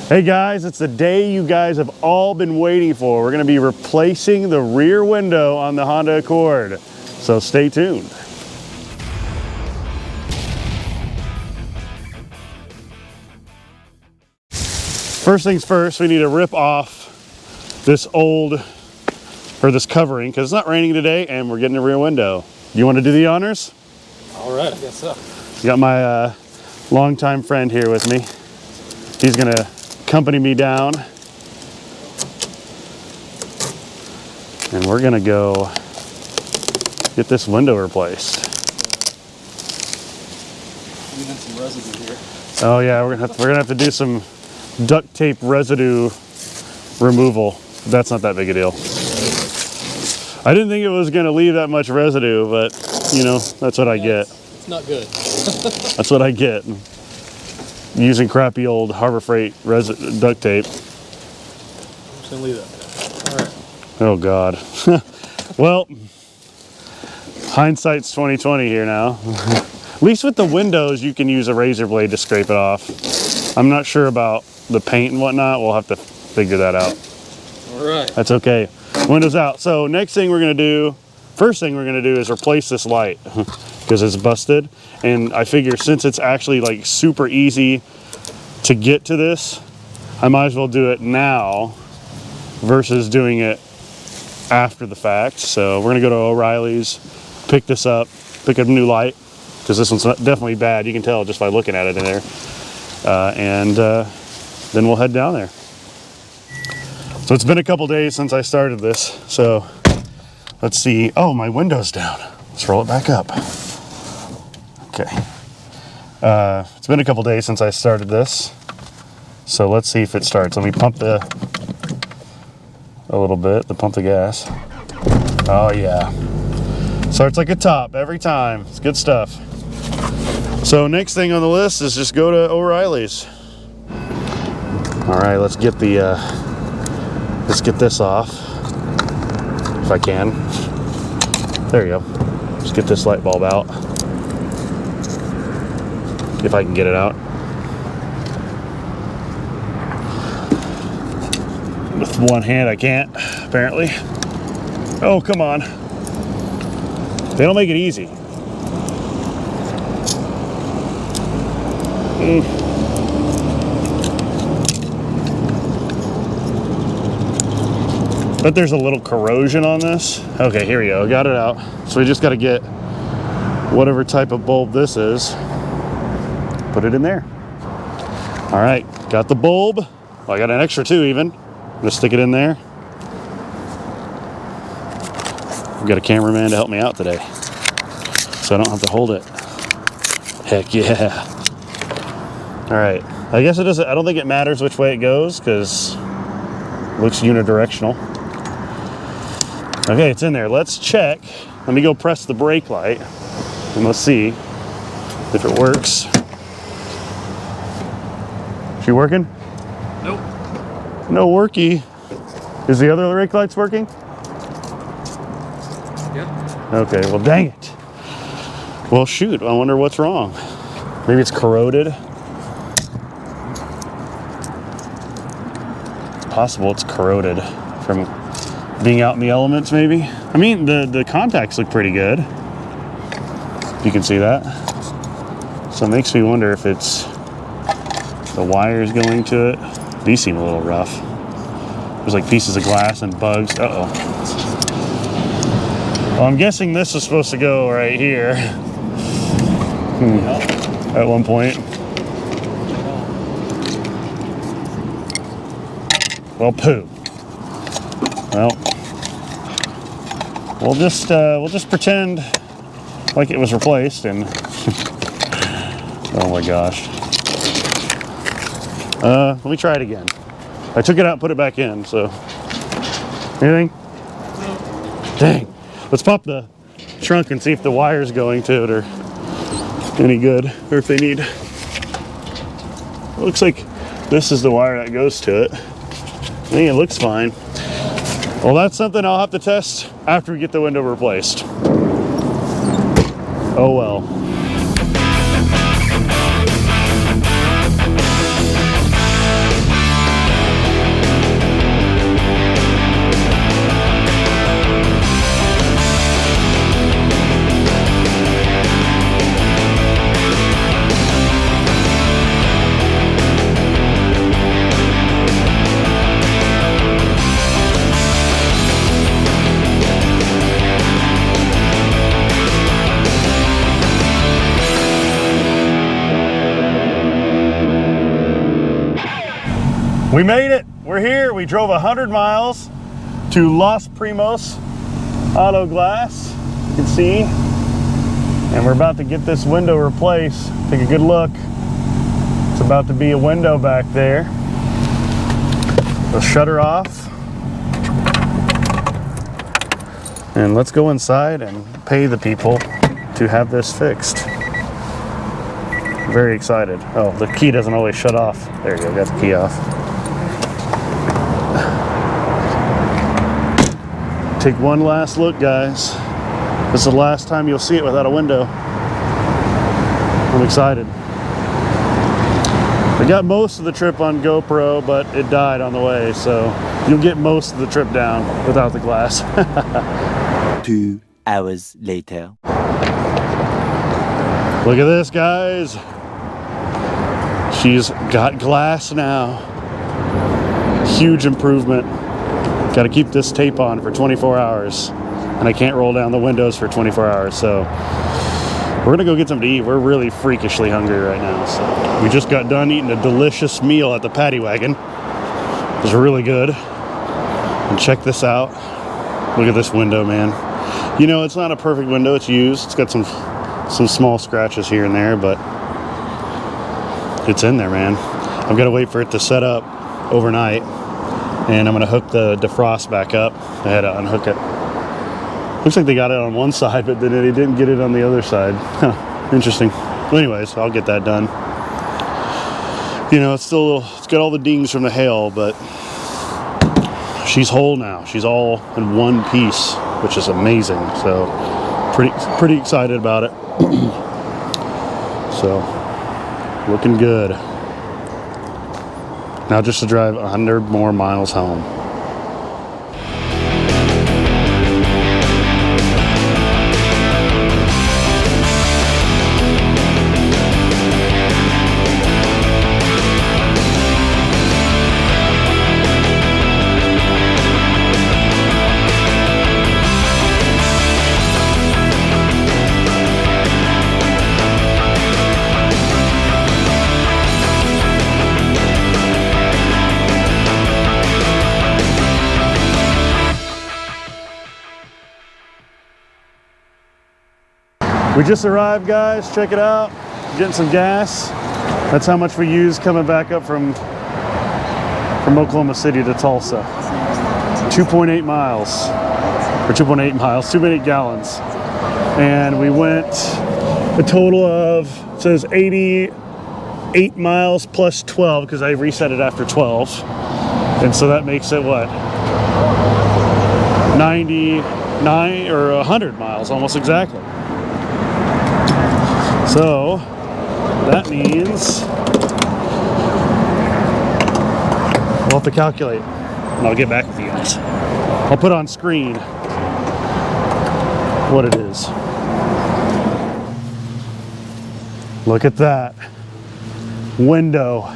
Hey guys, it's the day you guys have all been waiting for. We're gonna be replacing the rear window on the Honda Accord. So stay tuned. First things first, we need to rip off this this covering because it's not raining today and we're getting a rear window. You want to do the honors? All right, I guess so. Got my longtime friend here with me. He's gonna accompany me down. And we're gonna go get this window replaced. Even some residue here. Oh yeah, we're gonna have to do some duct tape residue removal. That's not that big a deal. I didn't think it was gonna leave that much residue, but you know, that's what I get. It's not good. That's what I get. Using crappy old Harbor Freight duct tape. I'm just gonna leave that. All right. Oh God. Well, hindsight's 2020 here now. At least with the windows, you can use a razor blade to scrape it off. I'm not sure about the paint and whatnot. We'll have to figure that out. All right. That's okay. Windows out. So first thing we're gonna do is replace this light because it's busted. And I figure since it's actually like super easy to get to this, I might as well do it now versus doing it after the fact. So we're gonna go to O'Reilly's, pick this up, pick up a new light because this one's definitely bad. You can tell just by looking at it in there. And then we'll head down there. So it's been a couple days since I started this. So let's see. Oh, my window's down. Let's roll it back up. Okay. It's been a couple days since I started this. So let's see if it starts. Let me pump a little bit, pump the gas. Oh yeah. Starts like a top every time. It's good stuff. So next thing on the list is just go to O'Reilly's. All right, let's get this off. If I can. There you go. Let's get this light bulb out. If I can get it out. With one hand I can't, apparently. Oh, come on. They don't make it easy. But there's a little corrosion on this. Okay, here we go, got it out. So we just gotta get whatever type of bulb this is, put it in there. All right, got the bulb. Well, I got an extra two even. I'm gonna stick it in there. I've got a cameraman to help me out today, so I don't have to hold it. Heck yeah. All right, I guess it doesn't, I don't think it matters which way it goes because it looks unidirectional. Okay, it's in there. Let's check. Let me go press the brake light and let's see if it works. Is she working? Nope. No worky. Is the other brake lights working? Yep. Okay, well dang it. Well shoot, I wonder what's wrong. Maybe it's corroded. It's possible it's corroded from being out in the elements maybe. I mean, the contacts look pretty good. You can see that. So it makes me wonder if it's the wires going to it. These seem a little rough. There's like pieces of glass and bugs. Uh-oh. Well, I'm guessing this is supposed to go right here. At one point. Well, poo. Well, we'll just pretend like it was replaced and oh my gosh. Let me try it again. I took it out and put it back in, so anything? No. Dang. Let's pop the trunk and see if the wires going to it are any good or if they need. It looks like this is the wire that goes to it. I think it looks fine. Well, that's something I'll have to test after we get the window replaced. Oh well. We made it. We're here. We drove 100 miles to Los Primos Auto Glass. You can see. And we're about to get this window replaced. Take a good look. It's about to be a window back there. The shutter off. And let's go inside and pay the people to have this fixed. Very excited. Oh, the key doesn't always shut off. There you go, got the key off. Take one last look, guys. This is the last time you'll see it without a window. I'm excited. I got most of the trip on GoPro, but it died on the way, so you'll get most of the trip down without the glass. 2 hours later. Look at this, guys. She's got glass now. Huge improvement. Got to keep this tape on for 24 hours. And I can't roll down the windows for 24 hours. So we're going to go get something to eat. We're really freakishly hungry right now. So we just got done eating a delicious meal at the Paddy Wagon. It was really good. And check this out. Look at this window, man. You know, it's not a perfect window. It's used. It's got some small scratches here and there, but it's in there, man. I've got to wait for it to set up overnight, and I'm going to hook the defrost back up. I had to unhook it. Looks like they got it on one side, but then they didn't get it on the other side. Huh, interesting. Well, anyways, I'll get that done. You know, it's got all the dings from the hail, but she's whole now. She's all in one piece, which is amazing. So pretty excited about it. So looking good. Now just to drive 100 more miles home. We just arrived, guys. Check it out. Getting some gas. That's how much we used coming back up from Oklahoma City to Tulsa. 2.8 miles, or 2.8 miles, 2.8 gallons. And we went a total of, it says 88 miles plus 12, because I reset it after 12. And so that makes it what? 99 or 100 miles, almost exactly. So that means we'll have to calculate, and I'll get back with you guys. I'll put on screen what it is. Look at that window.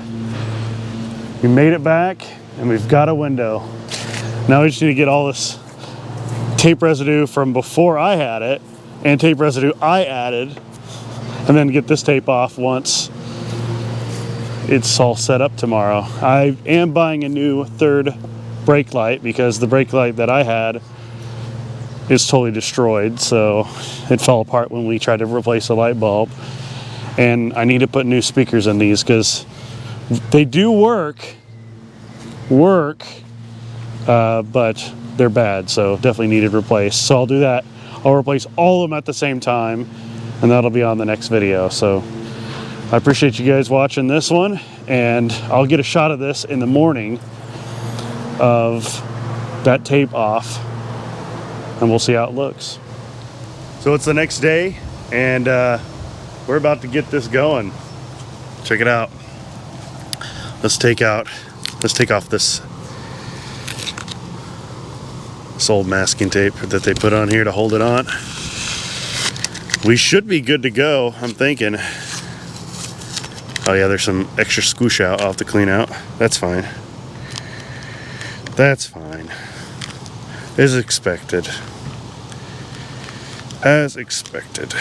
We made it back, and we've got a window. Now we just need to get all this tape residue from before I had it and tape residue I added, and then get this tape off once it's all set up tomorrow. I am buying a new third brake light because the brake light that I had is totally destroyed, so it fell apart when we tried to replace the light bulb. And I need to put new speakers in these because they do work, but they're bad, so definitely needed replaced. So I'll do that. I'll replace all of them at the same time, and that'll be on the next video. So I appreciate you guys watching this one, and I'll get a shot of this in the morning of that tape off, and we'll see how it looks. So it's the next day, and we're about to get this going. Check it out. Let's take off this old masking tape that they put on here to hold it on. We should be good to go, I'm thinking. Oh yeah, there's some extra squish out I'll have to clean out. That's fine. That's fine. As expected. As expected.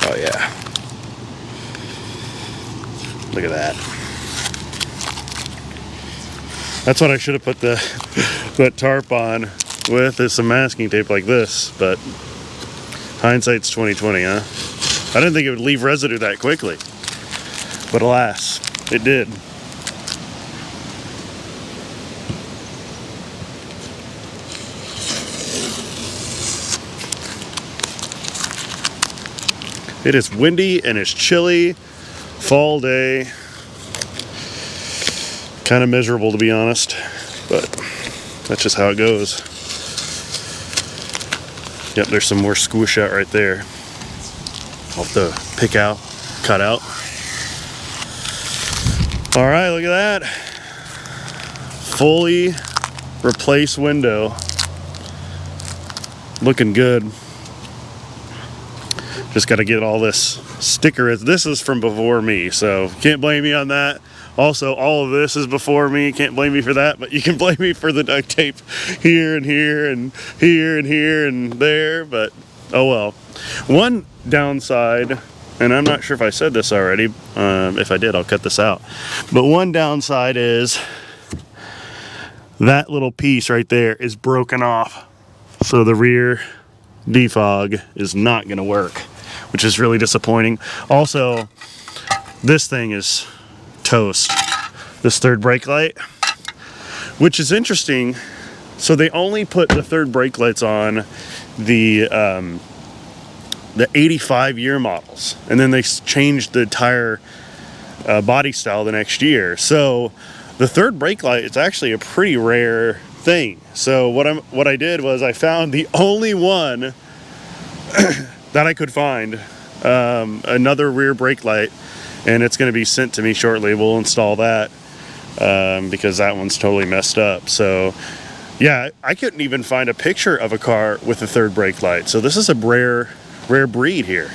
Oh yeah. Look at that. That's what I should have put that tarp on with, is some masking tape like this, but hindsight's 2020, huh? I didn't think it would leave residue that quickly, but alas, it did. It is windy and it's chilly, fall day. Kind of miserable, to be honest, but that's just how it goes. Yep, there's some more squish out right there. I'll have to pick out, cut out. All right, look at that. Fully replaced window. Looking good. Just got to get all this sticker. This is from before me, so can't blame me on that. Also, all of this is before me. Can't blame me for that, but you can blame me for the duct tape here and here and here and here and there, but oh well. One downside, and I'm not sure if I said this already. If I did, I'll cut this out. But one downside is that little piece right there is broken off. So the rear defog is not going to work, which is really disappointing. Also, this thing is toast, this third brake light, which is interesting. So they only put the third brake lights on the 85 year models, and then they changed the entire body style the next year. So the third brake light is actually a pretty rare thing. So what I did was I found the only one that I could find, another rear brake light, and it's going to be sent to me shortly. We'll install that because that one's totally messed up. So yeah, I couldn't even find a picture of a car with a third brake light. So this is a rare breed here.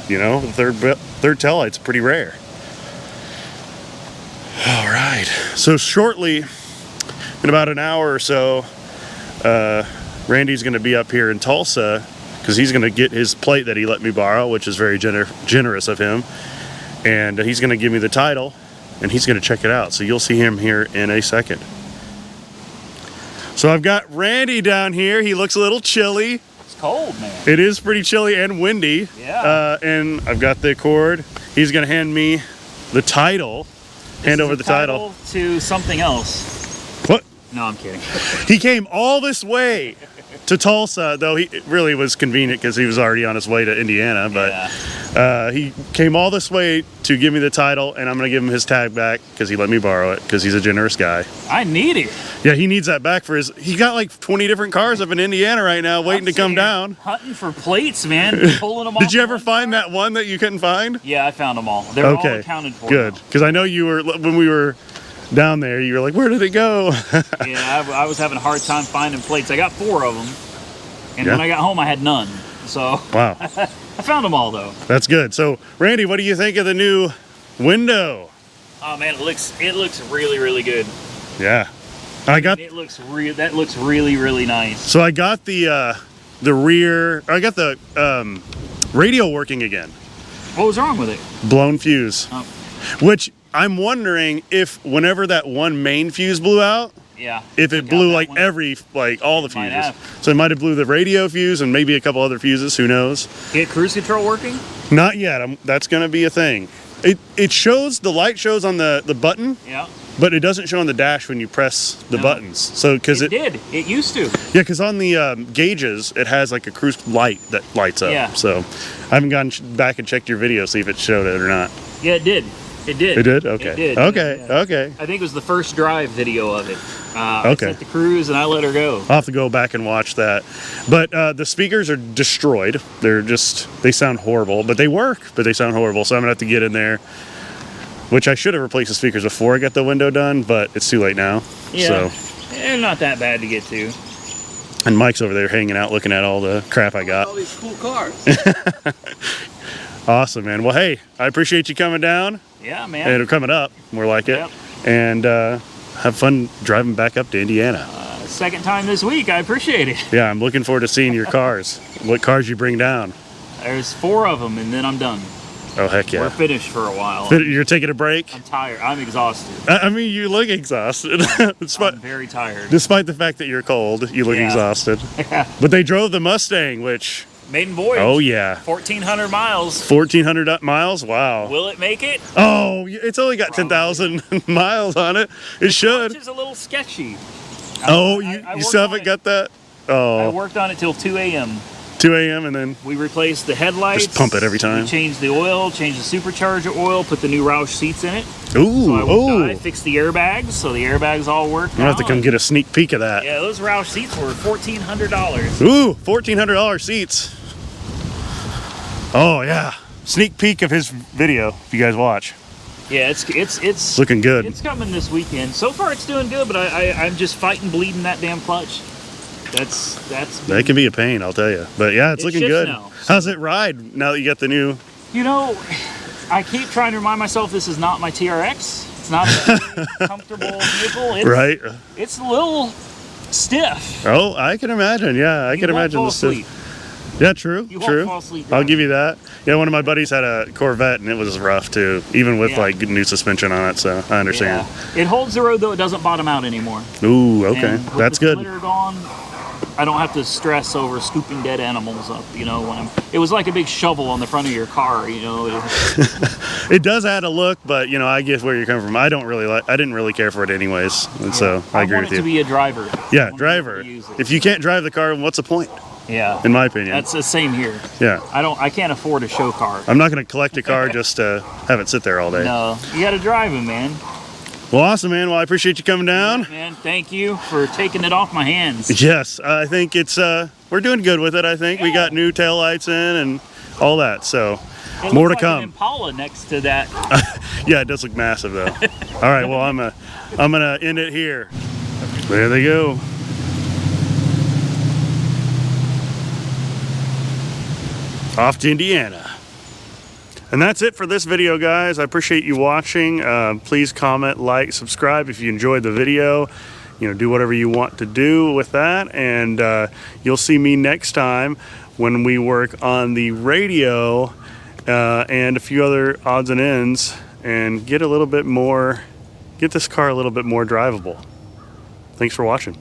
You know, the third tail light's pretty rare. All right, so shortly, in about an hour or so, Randy's going to be up here in Tulsa because he's going to get his plate that he let me borrow, which is very generous of him. And he's going to give me the title, and he's going to check it out. So you'll see him here in a second. So I've got Randy down here. He looks a little chilly. It's cold, man. It is pretty chilly and windy. Yeah. And I've got the Accord. He's going to hand me the title. Hand over the title to something else. What? No, I'm kidding. He came all this way to Tulsa, though it really was convenient because he was already on his way to Indiana, but Yeah. he came all this way to give me the title, and I'm going to give him his tag back because he let me borrow it because he's a generous guy. I need it. Yeah, he needs that back for he got like 20 different cars up in Indiana right now waiting to come down. Hunting for plates, man. Pulling them off. Did you ever find that one that you couldn't find? Yeah, I found them all. They're all accounted for. Good. Because I know you were, when we were down there, you were like, where did it go? Yeah, I was having a hard time finding plates. I got 4 of them. And when I got home, I had none. So wow. I found them all, though. That's good. So, Randy, what do you think of the new window? Oh, man, it looks really, really good. Yeah. That looks really, really nice. So I got the rear, I got the radio working again. What was wrong with it? Blown fuse. Oh. Which I'm wondering if whenever that one main fuse blew out, Yeah. if it blew like all the Might fuses. have. So it might have blew the radio fuse and maybe a couple other fuses, who knows? Get cruise control working? Not yet. That's going to be a thing. It shows, the light shows on the button. Yeah. But it doesn't show on the dash when you press the buttons. So because it used to. Yeah, because on the gauges it has like a cruise light that lights up. Yeah. So I haven't gone back and checked your video see if it showed it or not. Yeah, it did. It did. It did. Okay. It did. Okay. Yeah. Okay. I think it was the first drive video of it. I set the cruise and I let her go. I'll have to go back and watch that. But the speakers are destroyed. They sound horrible, but they work. But they sound horrible. So I'm gonna have to get in there. Which I should have replaced the speakers before I got the window done, but it's too late now. Yeah, so. They're not that bad to get to. And Mike's over there hanging out, looking at all the crap I got. All these cool cars. Awesome, man. Well, hey, I appreciate you coming down. Yeah, man. And coming up, more like it. Yep. And have fun driving back up to Indiana. Second time this week. I appreciate it. Yeah, I'm looking forward to seeing your cars. What cars you bring down. There's 4 of them, and then I'm done. Oh, heck yeah. We're finished for a while. You're taking a break? I'm tired. I'm exhausted. I mean, you look exhausted. I'm very tired. Despite the fact that you're cold, you look Yeah. exhausted. Yeah. But they drove the Mustang, which, Maiden voyage. oh yeah. 1,400 miles. 1,400 miles? Wow. Will it make it? Oh, it's only got 10,000 miles on it. It should. Which is a little sketchy. Oh, I you worked still on haven't it. got that? I Oh, worked on it till 2 a.m. 2 a.m. and then We replaced the headlights. Just pump it every time. We changed the oil, changed the supercharger oil, put the new Roush seats in it. ooh, So I worked on it, oh. fixed the airbags, so the airbags all work I'm gonna have to now, come and- get a sneak peek of that. Yeah, those Roush seats were $1,400. Ooh, $1,400 seats. Oh yeah. Sneak peek of his video if you guys watch. Yeah, it's Looking good. It's coming this weekend. So far, it's doing good, but I'm just fighting bleeding that damn clutch. That's That can be a pain, I'll tell you. But yeah, it's It looking shifts good. now. How's it ride now that you got the new? You know, I keep trying to remind myself this is not my TRX. It's not a very comfortable vehicle. It's, Right. It's a little stiff. Oh, I can imagine. Yeah, I You can won't imagine fall the stuff. asleep. Yeah, true. You won't True. fall asleep I'll driving. give you that. Yeah, one of my buddies had a Corvette and it was rough too, even with Yeah. like new suspension on it. So I understand. Yeah. It holds the road though. It doesn't bottom out anymore. Ooh, okay, And with that's the good. splitter gone, I don't have to stress over scooping dead animals up. You know, it was like a big shovel on the front of your car. You know. It does add a look, but you know, I get where you're coming from. I didn't really care for it anyways, and so I agree want with it you. to be a driver. Yeah, I want driver. to use it. If you can't drive the car, what's the point? Yeah. In my opinion. That's the same here. Yeah. I can't afford a show car. I'm not going to collect a car just to have it sit there all day. No, you got to drive it, man. Well, awesome, man. Well, I appreciate you coming down. Man, thank you for taking it off my hands. Yes, I think it's we're doing good with it. I think we got new taillights in and all that. So It more to looks like come. An Impala next to that. Yeah, it does look massive though. All right, well, I'm gonna end it here. There they go. Off to Indiana. And that's it for this video, guys. I appreciate you watching. Please comment, like, subscribe if you enjoyed the video. You know, do whatever you want to do with that. And you'll see me next time when we work on the radio and a few other odds and ends and get this car a little bit more drivable. Thanks for watching.